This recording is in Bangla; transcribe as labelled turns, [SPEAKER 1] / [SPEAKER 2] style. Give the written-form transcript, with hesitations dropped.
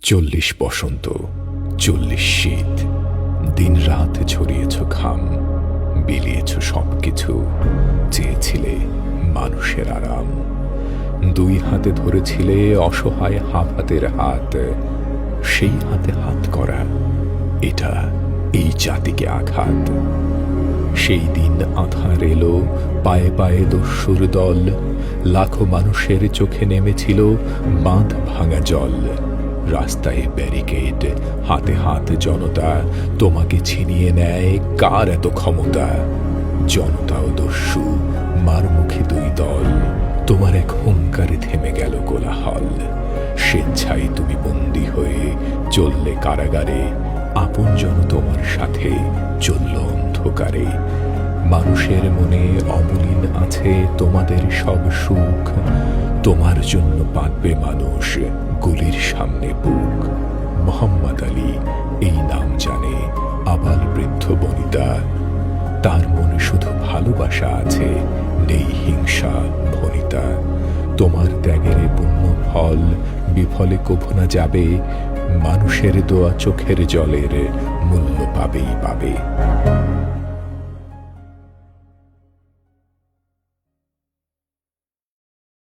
[SPEAKER 1] 40 বসন্ত, 40 শীত, দিন রাত ঝরিয়েছ ঘাম, বিলিয়েছ সবকিছু, চেয়েছিলে মানুষের আরাম। দুই হাতে ধরেছিলে অসহায় হাফাতের হাত, সেই হাতে হাত করা এটা এই জাতিকে আঘাত। সেই দিন আঁধার এলো, পায়ে পায়ে দস্যুর দল, লাখো মানুষের চোখে নেমেছিল বাঁধ ভাঙা জল। রাস্তায় ব্যারিকেড, হাতে হাত জনতা, তোমাকে ছিনিয়ে নেয় কার এত ক্ষমতা। জনতা ও দস্যু, মার মুখে দুই দল, তোমার এক হুঙ্কারে থেমে গেল কোলাহল। স্বেচ্ছায় তুমি বন্দী হয়ে চললে কারাগারে, আপনজন তোমার সাথে চলল অন্ধকারে। মানুষের মনে অমলিন আছে তোমাদের সব সুখ, তোমার জন্য পাতবে মানুষ গুলির সামনে বুক। মোহাম্মদ আলী এই নাম জানে আবাল বৃদ্ধ বনিতা, তার মনে শুধু ভালোবাসা আছে, নেই হিংসা ভনিতা। তোমার ত্যাগের পুণ্য ফল বিফলে কভু না যাবে, মানুষের দোয়া চোখের জলের মূল্য পাবেই পাবে।